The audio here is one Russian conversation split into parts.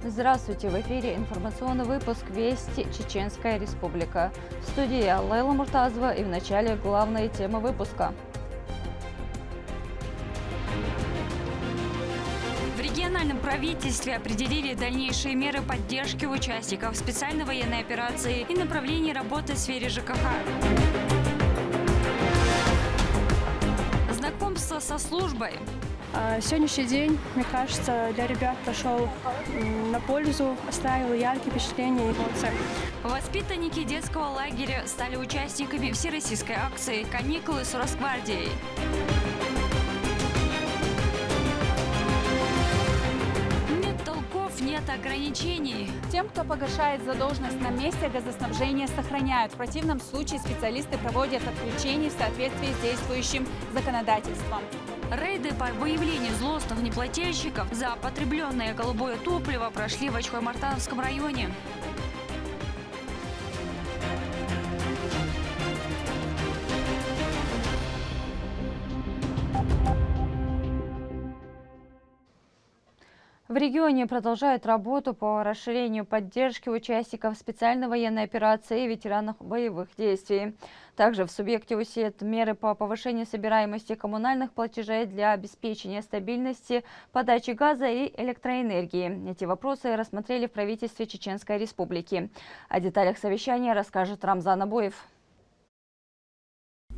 Здравствуйте! В эфире информационный выпуск «Вести. Чеченская Республика». В студии я, Лейла Муртазова, и в начале главные темы выпуска. В региональном правительстве определили дальнейшие меры поддержки участников специальной военной операции и направлений работы в сфере ЖКХ. Знакомство со службой. Сегодняшний день, мне кажется, для ребят прошел на пользу, оставил яркие впечатления и эмоции. Воспитанники детского лагеря стали участниками всероссийской акции «Каникулы с Росгвардией». Нет толков, нет ограничений. Тем, кто погашает задолженность на месте, газоснабжение сохраняют. В противном случае специалисты проводят отключение в соответствии с действующим законодательством. Рейды по выявлению злостных неплательщиков за потребленное голубое топливо прошли в Очхой-Мартановском районе. В регионе продолжают работу по расширению поддержки участников специальной военной операции и ветеранов боевых действий. Также в субъекте усилят меры по повышению собираемости коммунальных платежей для обеспечения стабильности подачи газа и электроэнергии. Эти вопросы рассмотрели в правительстве Чеченской Республики. О деталях совещания расскажет Рамзан Абоев.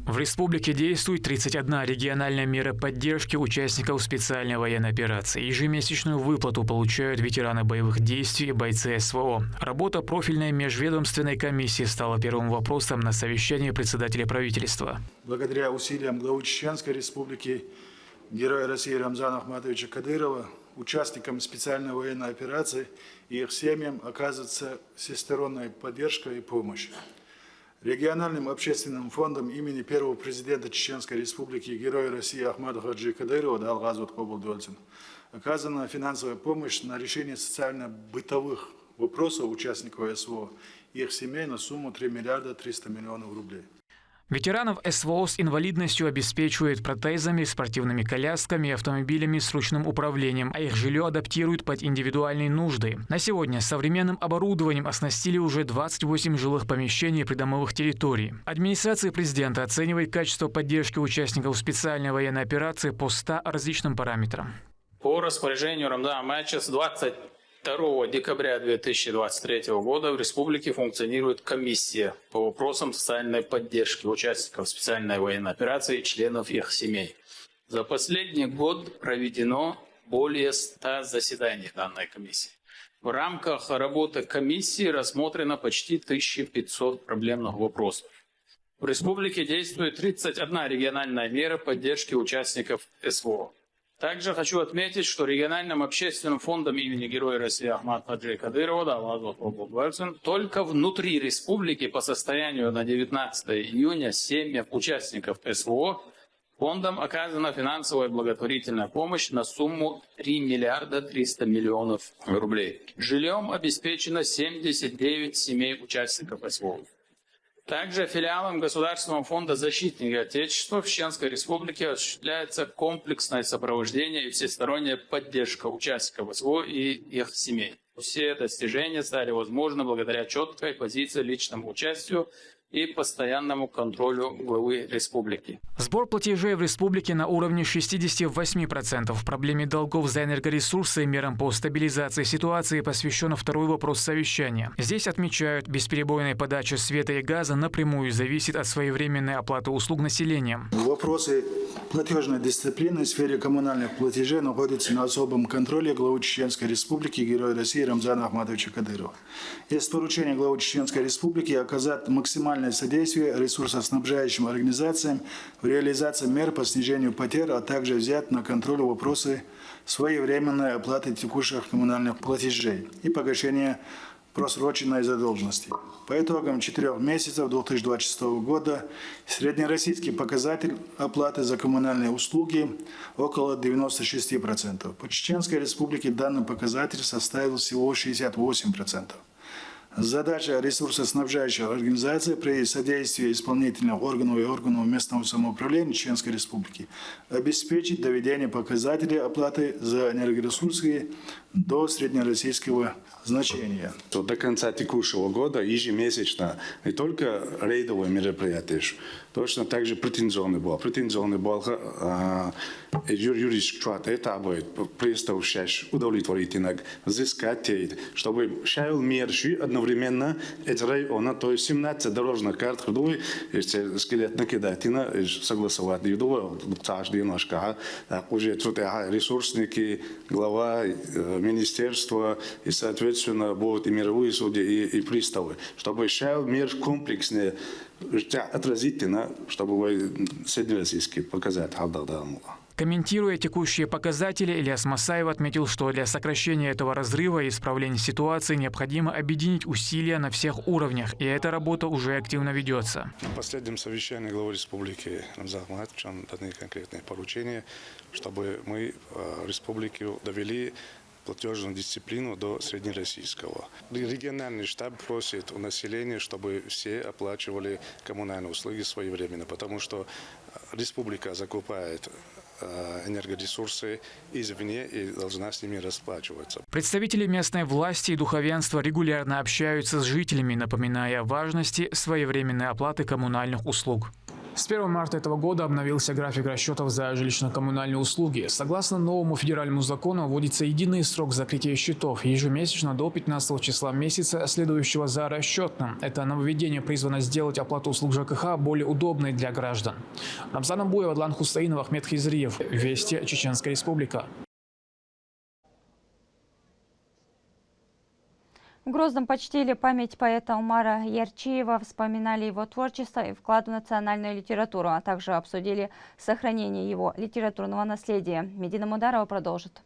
В республике действует 31 региональная мера поддержки участников специальной военной операции. Ежемесячную выплату получают ветераны боевых действий и бойцы СВО. Работа профильной межведомственной комиссии стала первым вопросом на совещании председателя правительства. Благодаря усилиям главы Чеченской Республики, героя России Рамзана Ахматовича Кадырова, участникам специальной военной операции и их семьям оказывается всесторонняя поддержка и помощь. Региональным общественным фондом имени первого президента Чеченской Республики, героя России Ахмата Хаджи Кадырова, Далгазут Кобулдольцин, оказана финансовая помощь на решение социально-бытовых вопросов участников СВО и их семей на сумму 3 миллиарда 300 миллионов рублей. Ветеранов СВО с инвалидностью обеспечивают протезами, спортивными колясками и автомобилями с ручным управлением, а их жилье адаптируют под индивидуальные нужды. На сегодня современным оборудованием оснастили уже 28 жилых помещений и придомовых территорий. Администрация президента оценивает качество поддержки участников специальной военной операции по 100 различным параметрам. По распоряжению Рамзана Ахматовича с 22 декабря 2023 года в республике функционирует комиссия по вопросам социальной поддержки участников специальной военной операции и членов их семей. За последний год проведено более 100 заседаний данной комиссии. В рамках работы комиссии рассмотрено почти 1500 проблемных вопросов. В республике действует 31 региональная мера поддержки участников СВО. Также хочу отметить, что региональным общественным фондом имени героя России Ахмата Хаджи Кадырова только внутри республики по состоянию на 19 июня семьям участников СВО фондом оказана финансовая благотворительная помощь на сумму 3 миллиарда 300 миллионов рублей. Жильем обеспечено 79 семей участников СВО. Также филиалом Государственного фонда защитники Отечества в Чеченской Республике осуществляется комплексное сопровождение и всесторонняя поддержка участников СВО и их семей. Все достижения стали возможны благодаря четкой позиции, личному участию и постоянному контролю главы республики. Сбор платежей в республике на уровне 68%. Проблеме долгов за энергоресурсы и мерам по стабилизации ситуации посвящен второй вопрос совещания. Здесь отмечают, бесперебойная подача света и газа напрямую зависит от своевременной оплаты услуг населением. Вопросы платежной дисциплины в сфере коммунальных платежей находятся на особом контроле главы Чеченской Республики, героя России Рамзана Ахматовича Кадырова. Есть поручение главы Чеченской Республики оказать максимальное содействие ресурсоснабжающим организациям в реализации мер по снижению потерь, а также взять на контроль вопросы своевременной оплаты текущих коммунальных платежей и погашения просроченной задолженности. По итогам 4 месяцев 2026 года среднероссийский показатель оплаты за коммунальные услуги около 96%. По Чеченской Республике данный показатель составил всего 68%. Задача ресурсоснабжающих организаций при содействии исполнительных органов и органов местного самоуправления Чеченской Республики обеспечить доведение показателей оплаты за энергоресурсы до среднероссийского значения. До конца текущего года ежемесячно не только рейдовые мероприятия, точно так же претензионный балл. Претензионный балл юридический этапы представляющий удовлетворительно взыскать, чтобы шел мир одновременно эти районы, то есть 17 дорожных карт, если скелет накидать, согласовать, каждый немножко, уже ресурсники, глава министерства и, соответственно, будут и мировые судьи, и приставы, чтобы шел мир комплекснее, отразительно, чтобы среднероссийский показать. Комментируя текущие показатели, Ильяс Масаев отметил, что для сокращения этого разрыва и исправления ситуации необходимо объединить усилия на всех уровнях, и эта работа уже активно ведется. На последнем совещании главы республики Рамзан Ахматовичем даны конкретные поручения, чтобы мы республику довели платежную дисциплину до среднероссийского. Региональный штаб просит у населения, чтобы все оплачивали коммунальные услуги своевременно, потому что республика закупает энергоресурсы извне и должна с ними расплачиваться. Представители местной власти и духовенства регулярно общаются с жителями, напоминая о важности своевременной оплаты коммунальных услуг. С 1 марта этого года обновился график расчетов за жилищно-коммунальные услуги. Согласно новому федеральному закону, вводится единый срок закрытия счетов ежемесячно до 15 числа месяца, следующего за расчетным. Это нововведение призвано сделать оплату услуг ЖКХ более удобной для граждан. Рамзан Абуев, Адлан Хусаинов, Ахмед Хизриев. Вести, Чеченская Республика. В Грозном почтили память поэта Умара Ярчиева, вспоминали его творчество и вклад в национальную литературу, а также обсудили сохранение его литературного наследия. Медина Мударова продолжит.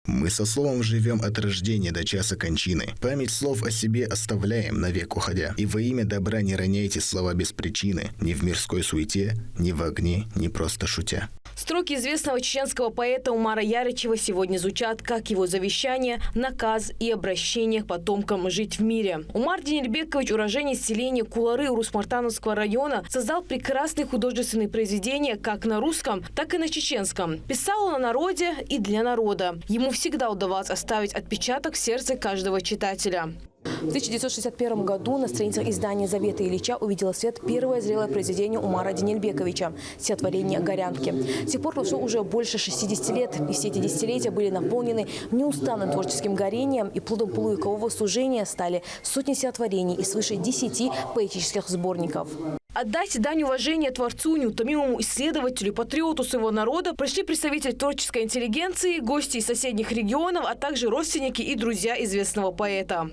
Мы со словом живем от рождения до часа кончины. Память слов о себе оставляем, навек уходя. И во имя добра не роняйте слова без причины, ни в мирской суете, ни в огне, ни просто шутя. Строки известного чеченского поэта Умара Яричева сегодня звучат как его завещание, наказ и обращение к потомкам жить в мире. Умар Денельбекович, уроженец селения Кулары Урус-Мартановского района, создал прекрасные художественные произведения как на русском, так и на чеченском. Писал он о народе и для народа. Ему всегда удавалось оставить отпечаток в сердце каждого читателя. В 1961 году на страницах издания «Завета Ильича» увидело свет первое зрелое произведение Умара Денельбековича – стихотворение «Горянки». С тех пор прошло уже больше 60 лет, и все эти десятилетия были наполнены неустанным творческим горением, и плодом полувекового служения стали сотни стихотворений и свыше 10 поэтических сборников. Отдать дань уважения творцу, неутомимому исследователю, патриоту своего народа пришли представители творческой интеллигенции, гости из соседних регионов, а также родственники и друзья известного поэта.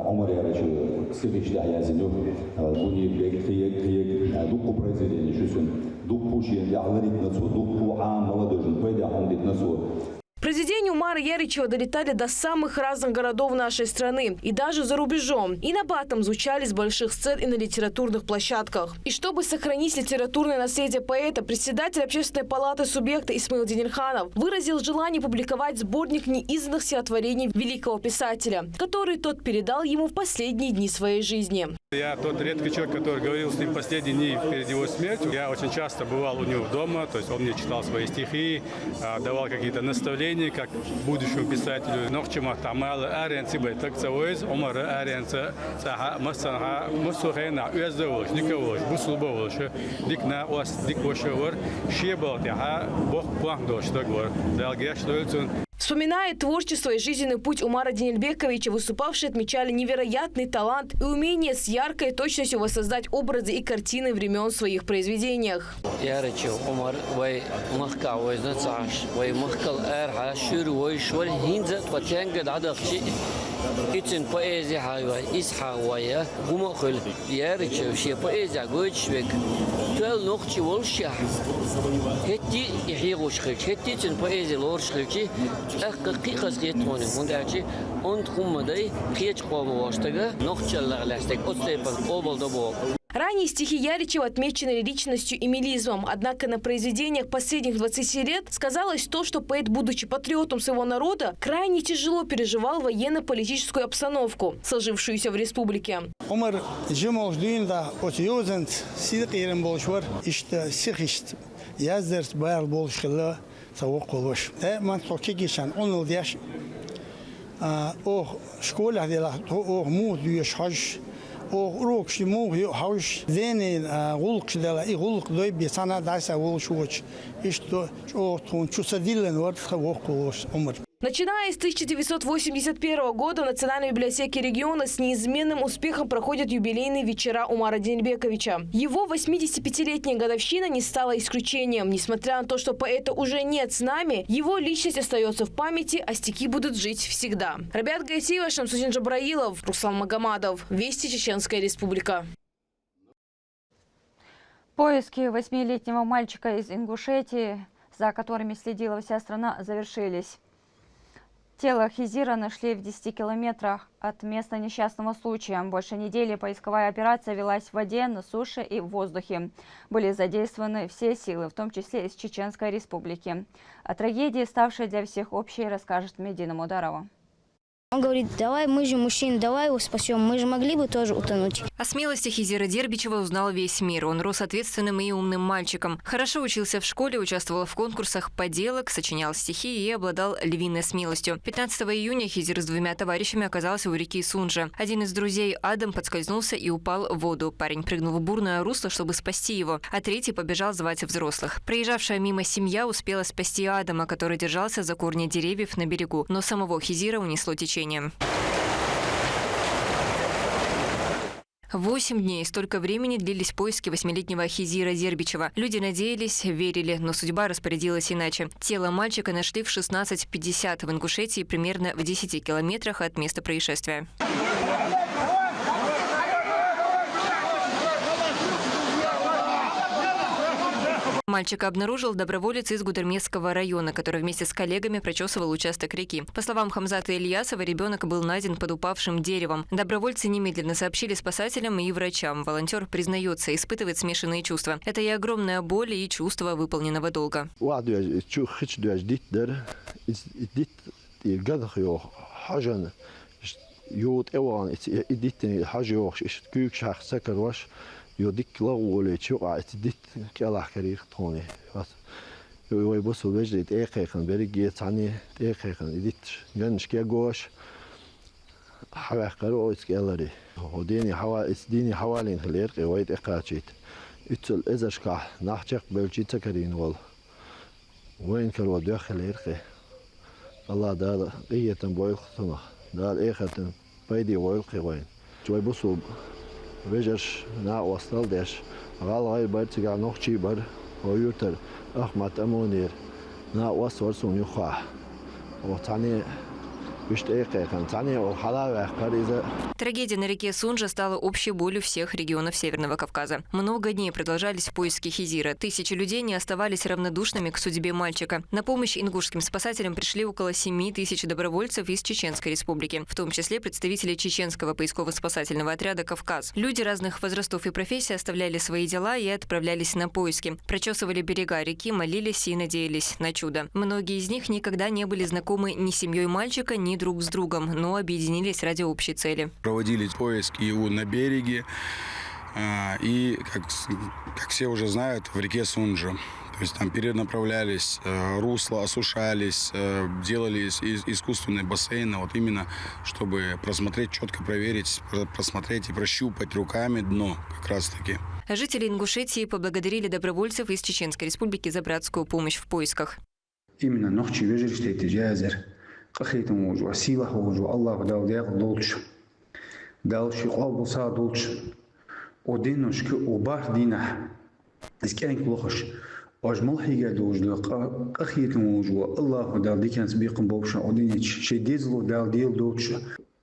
Умар Яричев сивишли аязиню, буни бек духу произведения чувствуем, духу шиен яларит нацу, духу молодежь, пойдя хондит нацу. Произведения Умара Яричева долетали до самых разных городов нашей страны и даже за рубежом. И на батом звучали с больших сцен и на литературных площадках. И чтобы сохранить литературное наследие поэта, председатель Общественной палаты субъекта Исмаил Денельханов выразил желание публиковать сборник неизданных стихотворений великого писателя, который тот передал ему в последние дни своей жизни. Я тот редкий человек, который говорил с ним последние дни перед его смертью. Я очень часто бывал у него дома, то есть он мне читал свои стихи, давал какие-то наставления, как будущему писателю. Нохчима тамалы аренцибы такцавоиз, омары аренца саха масанха масухена уяздовош никовош буслубовош дикна ос дикошевор шебалтиха бог пландош договор далгеш дойлцун. Вспоминая творчество и жизненный путь Умара Денельбековича, выступавшие отмечали невероятный талант и умение с яркой точностью воссоздать образы и картины времен в своих произведениях. için poezi hayva ishawaya gumokhul yarıçı şey poezi göçbek tel nokçi volşa hetti ihigushkik hetti için poezi lorshkiki akqi qasqetoni mundachi ont khummaday qiyach qomu vashtaga nokçalar lastek otsepan obolda bo. Ранее стихи Яричева отмечены лиричностью и мелизмом. Однако на произведениях последних 20 лет сказалось то, что поэт, будучи патриотом своего народа, крайне тяжело переживал военно-политическую обстановку, сложившуюся в республике. Умар Джимовдуинда отъюзент сидqirem bolşvar işte sihist yazdert bayal bolşkıla tavuk olmuş. Man Türkiye geçen 10 yıl yaş o şkola dela o mu düş haş o rokşi mu haş zenin gulq dela gulq doy bir sana dasa olşuç işte o tunçusa dillen var tavuk olmuş Umar. Начиная с 1981 года в Национальной библиотеке региона с неизменным успехом проходят юбилейные вечера Умара Денельбековича. Его 85-летняя годовщина не стала исключением. Несмотря на то, что поэта уже нет с нами, его личность остается в памяти, а стихи будут жить всегда. Рабиат Гайсиева, Шамсудин Джабраилов, Руслан Магомадов. Вести, Чеченская Республика. Поиски 8-летнего мальчика из Ингушетии, за которыми следила вся страна, завершились. Тело Хизира нашли в 10 километрах от места несчастного случая. Больше недели поисковая операция велась в воде, на суше и в воздухе. Были задействованы все силы, в том числе из Чеченской Республики. О трагедии, ставшей для всех общей, расскажет Медина Мударова. Он говорит, давай, мы же мужчины, давай его спасем, мы же могли бы тоже утонуть. О смелости Хизира Дербичева узнал весь мир. Он рос ответственным и умным мальчиком. Хорошо учился в школе, участвовал в конкурсах поделок, сочинял стихи и обладал львиной смелостью. 15 июня Хизир с 2 товарищами оказался у реки Сунжа. Один из друзей, Адам, подскользнулся и упал в воду. Парень прыгнул в бурное русло, чтобы спасти его, а третий побежал звать взрослых. Проезжавшая мимо семья успела спасти Адама, который держался за корни деревьев на берегу, но самого Хизира унесло течение. 8 дней. Столько времени длились поиски 8-летнего Хизира Дербичева. Люди надеялись, верили, но судьба распорядилась иначе. Тело мальчика нашли в 16:50 в Ингушетии, примерно в 10 километрах от места происшествия. Мальчика обнаружил доброволец из Гудермесского района, который вместе с коллегами прочесывал участок реки. По словам Хамзата Ильясова, ребенок был найден под упавшим деревом. Добровольцы немедленно сообщили спасателям и врачам. Волонтер признается, испытывает смешанные чувства. Это и огромная боль, и чувство выполненного долга. يوديك لغولي شو عتديت كلا كريخ توني بس يبصوا بجري دقيقة بريجي تاني دقيقة يديت جنش كي جوش حوا قرو إسكالري وديني حوا إسديني حوالين خليرقي وايد إقاعشيت إتل إزاش كا نحجق بلجيت كرين وال وين كرو ده خليرقي الله دار إيه تنبوي خطنا دار إيه خطن بيدي ويلقي وين شوي بصوا Vežeš na ostaldeš, galai barciga nohči bar, oyurtar, ahmat amonir, na osvar sunyuha. O tani Трагедия на реке Сунжа стала общей болью всех регионов Северного Кавказа. Много дней продолжались поиски Хизира. Тысячи людей не оставались равнодушными к судьбе мальчика. На помощь ингушским спасателям пришли около 7 тысяч добровольцев из Чеченской Республики, в том числе представители чеченского поисково-спасательного отряда «Кавказ». Люди разных возрастов и профессий оставляли свои дела и отправлялись на поиски. Прочесывали берега реки, молились и надеялись на чудо. Многие из них никогда не были знакомы ни с семьей мальчика, ни друг с другом, но объединились ради общей цели. Проводили поиски его на береге и, как все уже знают, в реке Сунжа. То есть там перенаправлялись, русла осушались, делались искусственные бассейны, вот именно, чтобы просмотреть, четко проверить, просмотреть и прощупать руками дно как раз-таки. Жители Ингушетии поблагодарили добровольцев из Чеченской Республики за братскую помощь в поисках. Именно ночью قخيتم وجوع سيوح وجوع الله داو داو دولش داو شي قلب صا دولش ودينوش وبار دينه اسكان كلوخش اجمل حاجه دوج قخيتم وجوع الله داو دي كان سبيقم بوبش ودين شي ديزلو داو ديل دولش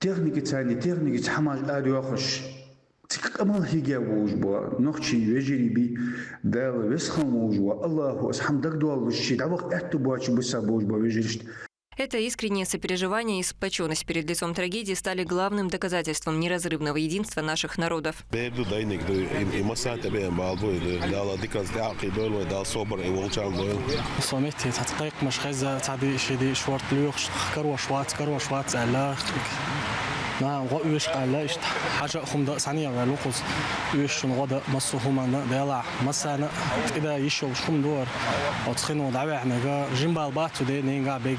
техники цани, техники хамаж адиохош. تكمل هيجا وجبا نخشي يجري بي دال وسخم وجبا الله اسحم دقدو الشيء دعوق اتبواش بس وجبا يجريش. Это искреннее сопереживание и сплоченность перед лицом трагедии стали главным доказательством неразрывного единства наших народов. نعم ويش قال حاجة خمدة ثانية ولوقز ويش نغدا مصهم أنا ديلا مثلا إذا يشوف شو مدور أو تخينوا دعوة إحنا جا جنبال باتو ده نيجا بيج.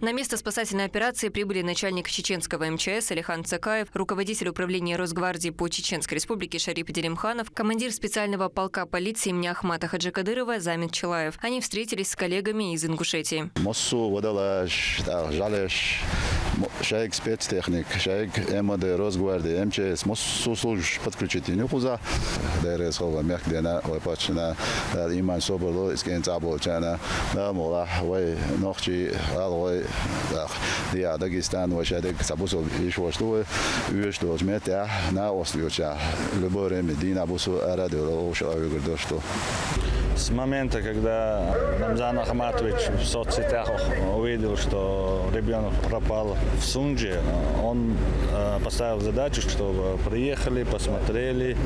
На место спасательной операции прибыли начальник чеченского МЧС Алихан Цакаев, руководитель управления Росгвардии по Чеченской республике Шарип Делимханов, командир специального полка полиции имени Ахмата Хаджикадырова Замит Челаев. Они встретились с коллегами из Ингушетии. Шайк спецтехник, шайк МВД, Росгвардия, МЧС, моссу служб подключить не хуза. Дерез хова мягкдена, ой пачна, иман соболо, искен забол чана, да мола, ой ночи, ой, я Дагестан, ой шайк сабусо ишво что, что жмете, на острове, любое время дина бусу радио, ошо говорит что. С момента, когда Рамзан Ахматович в соцсетях увидел, что ребенок пропал в Сунже, он поставил задачу, чтобы приехали, посмотрели,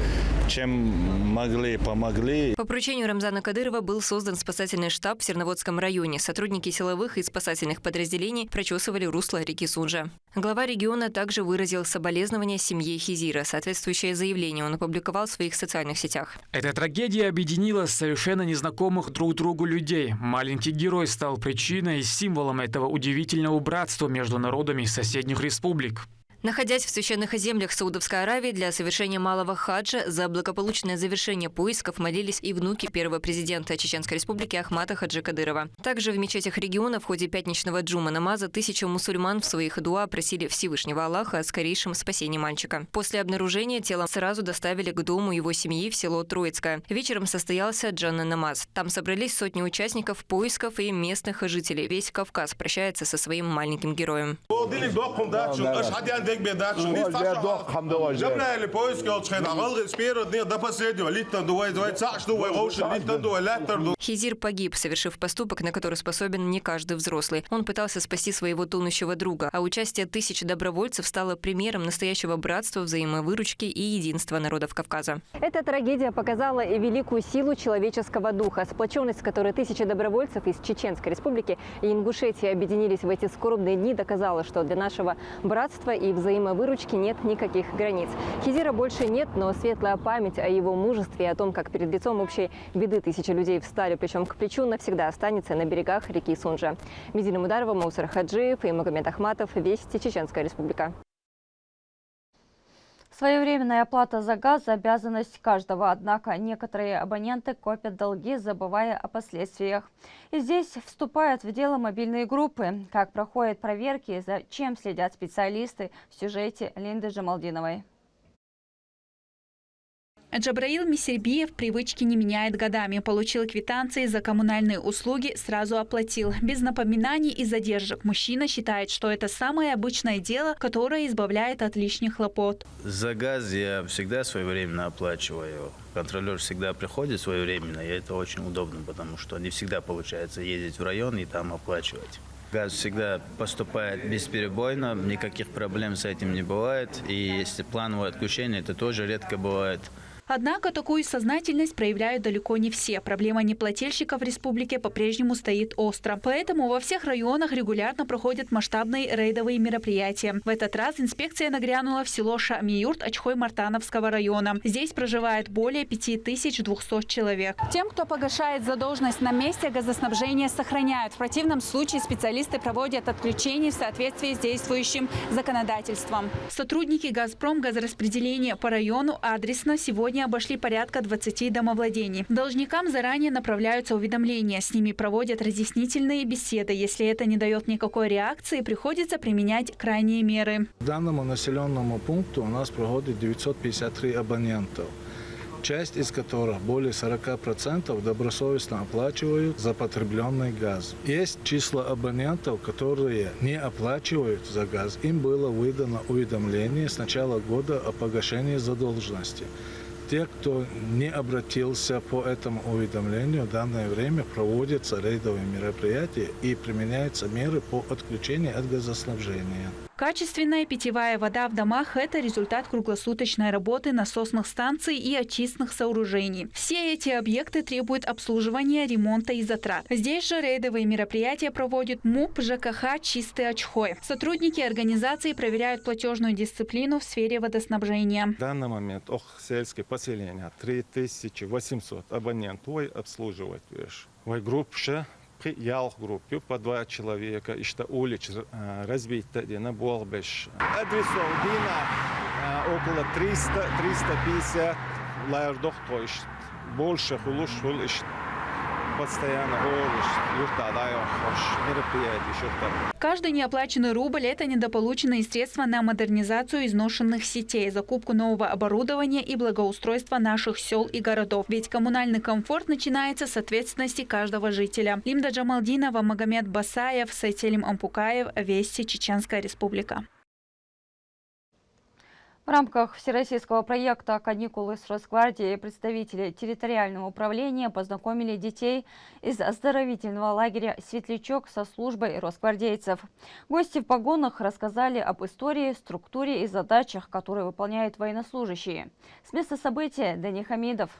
чем могли, помогли. По поручению Рамзана Кадырова был создан спасательный штаб в Серноводском районе. Сотрудники силовых и спасательных подразделений прочесывали русло реки Сунжа. Глава региона также выразил соболезнования семье Хизира. Соответствующее заявление он опубликовал в своих социальных сетях. Эта трагедия объединила совершенно незнакомых друг другу людей. Маленький герой стал причиной и символом этого удивительного братства между народами соседних республик. Находясь в священных землях Саудовской Аравии для совершения малого хаджа, за благополучное завершение поисков молились и внуки первого президента Чеченской республики Ахмата Хаджикадырова. Также в мечетях региона в ходе пятничного джума намаза 1000 мусульман в своих дуа просили Всевышнего Аллаха о скорейшем спасении мальчика. После обнаружения тело сразу доставили к дому его семьи в село Троицкое. Вечером состоялся джанна намаз. Там собрались сотни участников поисков и местных жителей. Весь Кавказ прощается со своим маленьким героем. Хизир погиб, совершив поступок, на который способен не каждый взрослый. Он пытался спасти своего тонущего друга, а участие 1000 добровольцев стало примером настоящего братства, взаимовыручки и единства народов Кавказа. Эта трагедия показала и великую силу человеческого духа, сплоченность, с которой 1000 добровольцев из Чеченской республики и Ингушетии объединились в эти скорбные дни, доказала, что для нашего братства и взаимовыручки нет никаких границ. Хизира больше нет, но светлая память о его мужестве и о том, как перед лицом общей беды 1000 людей встали плечом к плечу, навсегда останется на берегах реки Сунжа. Медина Мударова, Маусар Хаджиев и Магомед Ахматов. Вести, Чеченская республика. Своевременная оплата за газ – обязанность каждого, однако некоторые абоненты копят долги, забывая о последствиях. И здесь вступают в дело мобильные группы. Как проходят проверки, за чем следят специалисты в сюжете Линды Джамалдиновой. Джабраил Мисербиев привычки не меняет годами. Получил квитанции за коммунальные услуги, сразу оплатил. Без напоминаний и задержек. Мужчина считает, что это самое обычное дело, которое избавляет от лишних хлопот. За газ я всегда своевременно оплачиваю. Контролер всегда приходит своевременно, и это очень удобно, потому что не всегда получается ездить в район и там оплачивать. Газ всегда поступает бесперебойно, никаких проблем с этим не бывает. И если плановое отключение, это тоже редко бывает. Однако такую сознательность проявляют далеко не все. Проблема неплательщиков в республике по-прежнему стоит остро. Поэтому во всех районах регулярно проходят масштабные рейдовые мероприятия. В этот раз инспекция нагрянула в село Шамиюрт Очхой-Мартановского района. Здесь проживает более 5200 человек. Тем, кто погашает задолженность на месте, газоснабжение сохраняют. В противном случае специалисты проводят отключение в соответствии с действующим законодательством. Сотрудники «Газпром» газораспределения по району адресно сегодня обошли порядка 20 домовладений. Должникам заранее направляются уведомления. С ними проводят разъяснительные беседы. Если это не дает никакой реакции, приходится применять крайние меры. В данному населенному пункту у нас проходит 953 абонентов. часть из которых более 40% добросовестно оплачивают за потребленный газ. Есть число абонентов, которые не оплачивают за газ. Им было выдано уведомление с начала года о погашении задолженности. Те, кто не обратился по этому уведомлению, в данное время проводятся рейдовые мероприятия и применяются меры по отключению от газоснабжения. Качественная питьевая вода в домах – это результат круглосуточной работы насосных станций и очистных сооружений. Все эти объекты требуют обслуживания, ремонта и затрат. Здесь же рейдовые мероприятия проводит МУП ЖКХ «Чистый Очхой». Сотрудники организации проверяют платежную дисциплину в сфере водоснабжения. В данный момент сельское поселение 3800 абонентов обслуживать. В группе при группе по 2 человека, и что улиц разбита на Болбеш. Адресов около 300-350 лайрдох, то есть больше хулушул, постоянно Каждый неоплаченный рубль – это недополученные средства на модернизацию изношенных сетей, закупку нового оборудования и благоустройство наших сел и городов. Ведь коммунальный комфорт начинается с ответственности каждого жителя. Лимда Джамалдинова, Магомед Басаев, Сайтелим Ампукаев, Вести, Чеченская Республика. В рамках всероссийского проекта «Каникулы с Росгвардией» представители территориального управления познакомили детей из оздоровительного лагеря «Светлячок» со службой росгвардейцев. Гости в погонах рассказали об истории, структуре и задачах, которые выполняют военнослужащие. С места события Дани Хамидов.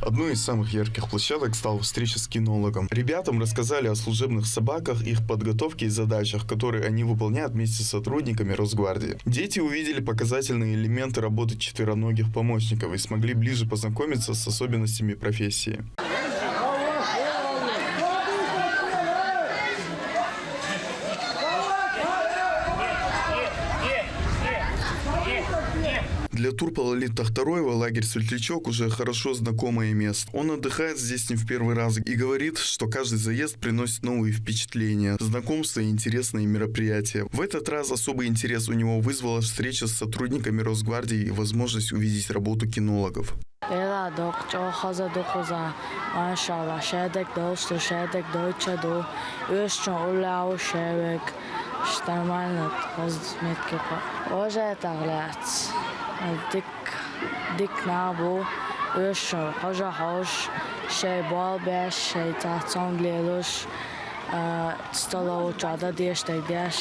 Одной из самых ярких площадок стала встреча с кинологом. Ребятам рассказали о служебных собаках, их подготовке и задачах, которые они выполняют вместе с сотрудниками Росгвардии. Дети увидели показательные элементы работы четвероногих помощников и смогли ближе познакомиться с особенностями профессии. Для турпола Тахтароева лагерь «Светлячок» уже хорошо знакомое место. Он отдыхает здесь не в первый раз и говорит, что каждый заезд приносит новые впечатления, знакомства и интересные мероприятия. В этот раз особый интерес у него вызвала встреча с сотрудниками Росгвардии и возможность увидеть работу кинологов. ديك نابو وش حاجة حوش شيء بالبش شيء تعطون ليلوش تستلو تعدا ديش تيديش.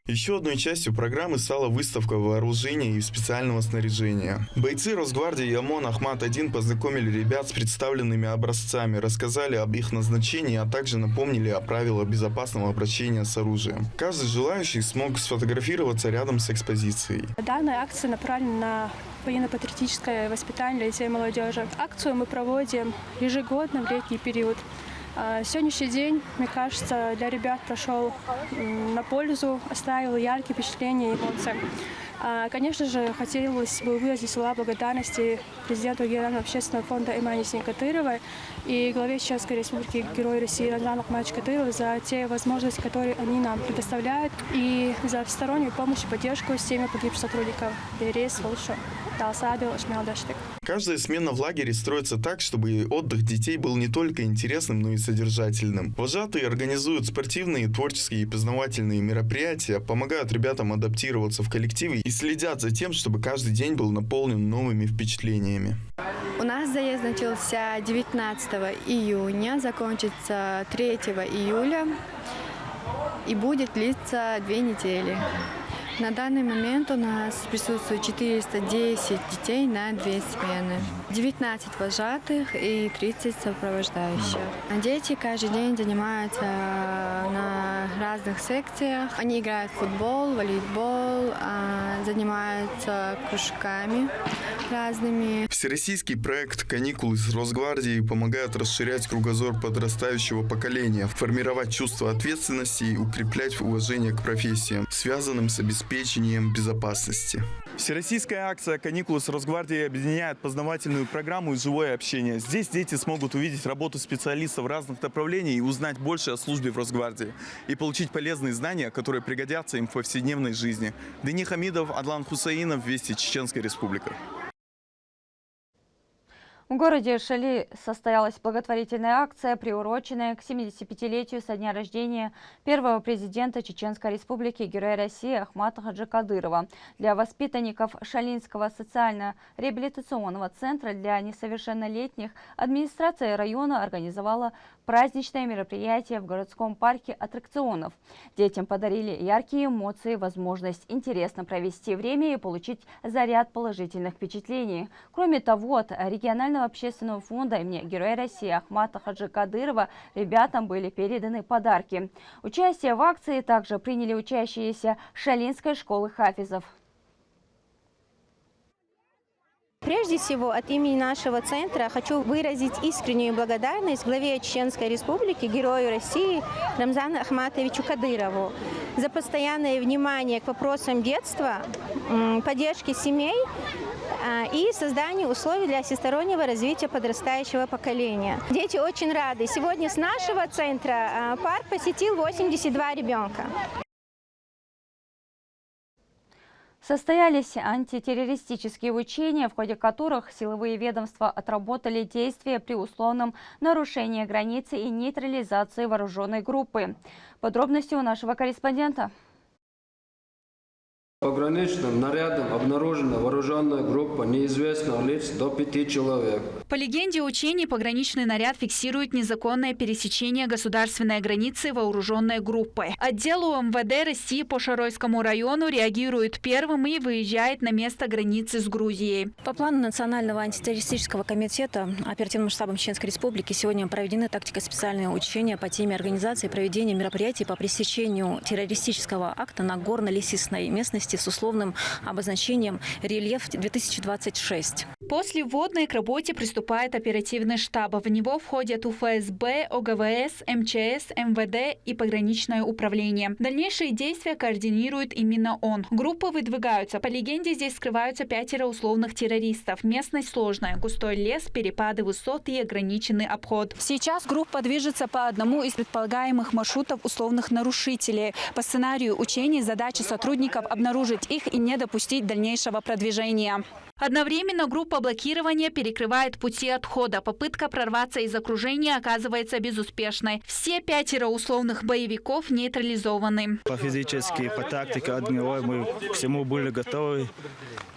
Еще одной частью программы стала выставка вооружения и специального снаряжения. Бойцы Росгвардии и ОМОН Ахмат-1 познакомили ребят с представленными образцами, рассказали об их назначении, а также напомнили о правилах безопасного обращения с оружием. Каждый желающий смог сфотографироваться рядом с экспозицией. Данная акция направлена на военно-патриотическое воспитание для детей и молодежи. Акцию мы проводим ежегодно в летний период. Сегодняшний день, мне кажется, для ребят прошел на пользу, оставил яркие впечатления и эмоции. Конечно же, хотелось бы выразить слова благодарности президенту Генерального общественного фонда Имани Катыровой и главе Чеченской Республики Герой России Рамзану Ахматовичу Кадырову за те возможности, которые они нам предоставляют, и за всестороннюю помощь и поддержку с теми погибших сотрудников. Каждая смена в лагере строится так, чтобы отдых детей был не только интересным, но и содержательным. Вожатые организуют спортивные, творческие и познавательные мероприятия, помогают ребятам адаптироваться в коллективе и следят за тем, чтобы каждый день был наполнен новыми впечатлениями. У нас заезд начался 19 июня, закончится 3 июля и будет длиться 2 недели. На данный момент у нас присутствует 410 детей на 2 смены, 19 вожатых и 30 сопровождающих. Дети каждый день занимаются на разных секциях. Они играют в футбол, волейбол, занимаются кружками разными. Всероссийский проект «Каникулы с Росгвардией» помогает расширять кругозор подрастающего поколения, формировать чувство ответственности и укреплять уважение к профессиям, связанным с обеспечением безопасности. Всероссийская акция «Каникулы с Росгвардией» объединяет познавательную программу и живое общение. Здесь дети смогут увидеть работу специалистов разных направлений и узнать больше о службе в Росгвардии и получить полезные знания, которые пригодятся им в повседневной жизни. Дани Хамидов, Адлан Хусаинов, Вести, Чеченская Республика. В городе Шали состоялась благотворительная акция, приуроченная к 75-летию со дня рождения первого президента Чеченской Республики, Героя России Ахмата Хаджи Кадырова. Для воспитанников Шалинского социально-реабилитационного центра для несовершеннолетних администрация района организовала праздничное мероприятие в городском парке аттракционов. Детям подарили яркие эмоции, возможность интересно провести время и получить заряд положительных впечатлений. Кроме того, от регионального общественного фонда имени Героя России Ахмата Хаджи Кадырова ребятам были переданы подарки. Участие в акции также приняли учащиеся Шалинской школы хафизов. Прежде всего, от имени нашего центра хочу выразить искреннюю благодарность главе Чеченской Республики, Герою России Рамзану Ахматовичу Кадырову за постоянное внимание к вопросам детства, поддержки семей и создание условий для всестороннего развития подрастающего поколения. Дети очень рады. Сегодня с нашего центра парк посетил 82 ребенка. Состоялись антитеррористические учения, в ходе которых силовые ведомства отработали действия при условном нарушении границы и нейтрализации вооруженной группы. Подробности у нашего корреспондента. Пограничным нарядом обнаружена вооруженная группа неизвестных лиц до 5 человек. По легенде учений, пограничный наряд фиксирует незаконное пересечение государственной границы вооруженной группой. Отдел УМВД России по Шаройскому району реагирует первым и выезжает на место границы с Грузией. По плану Национального антитеррористического комитета оперативным штабом Чеченской Республики сегодня проведены тактико-специальные учения по теме организации и проведения мероприятий по пресечению террористического акта на горно-лесистой местности с условным обозначением «Рельеф-2026». После вводной к работе приступает оперативный штаб. В него входят УФСБ, ОГВС, МЧС, МВД и пограничное управление. Дальнейшие действия координирует именно он. Группы выдвигаются. По легенде, здесь скрываются 5 условных террористов. Местность сложная. Густой лес, перепады высот и ограниченный обход. Сейчас группа движется по одному из предполагаемых маршрутов условных нарушителей. По сценарию учений задача сотрудников обнаружить их и не допустить дальнейшего продвижения. Одновременно группа блокирования перекрывает пути отхода. Попытка прорваться из окружения оказывается безуспешной. Все 5 условных боевиков нейтрализованы. По физически, по тактике огневой мы к всему были готовы.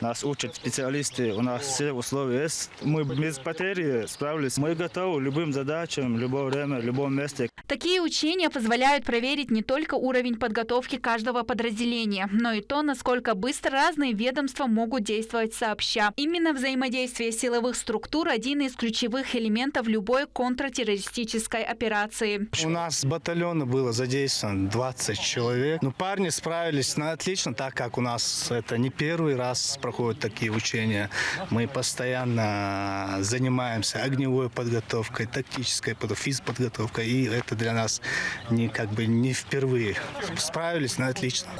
Нас учат специалисты, у нас все условия есть. Мы без потери справились. Мы готовы любым задачам, любое время, в любом месте. Такие учения позволяют проверить не только уровень подготовки каждого подразделения, но и то, насколько быстро разные ведомства могут действовать сообща. Именно взаимодействие силовых структур – один из ключевых элементов любой контртеррористической операции. У нас батальона было задействовано 20 человек. Но парни справились отлично, так как у нас это не первый раз проходят такие учения. Мы постоянно занимаемся огневой подготовкой, тактической физподготовкой, и это для нас не впервые. Справились отлично.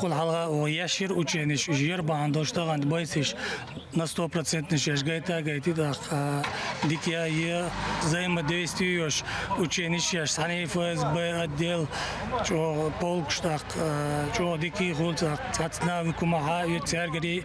На 100% шашгайта гайтидах дикия взаимодействуешь ученичья сани ФСБ отдел полк штак дикий хултак цацнавикумаха ютергери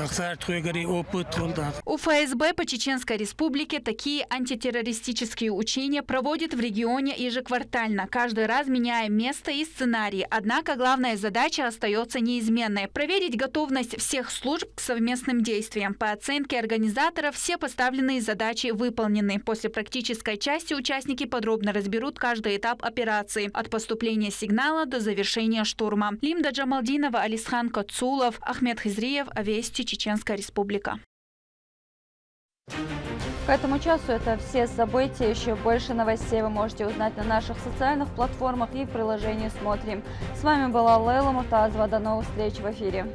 цартрюгери опыт хултак. У ФСБ по Чеченской Республике такие антитеррористические учения проводят в регионе ежеквартально, каждый раз меняя место и сценарий. Однако главная задача остается неизменной – проверить готовность всех служб к совместным действиям. По оценке организаторов, все поставленные задачи выполнены. После практической части участники подробно разберут каждый этап операции – от поступления сигнала до завершения штурма. Лимда Джамалдинова, Алисхан Коцулов, Ахмед Хизриев, Вести, Чеченская Республика. К этому часу это все события. Еще больше новостей вы можете узнать на наших социальных платформах и в приложении «Смотрим». С вами была Лейла Мутазова. До новых встреч в эфире.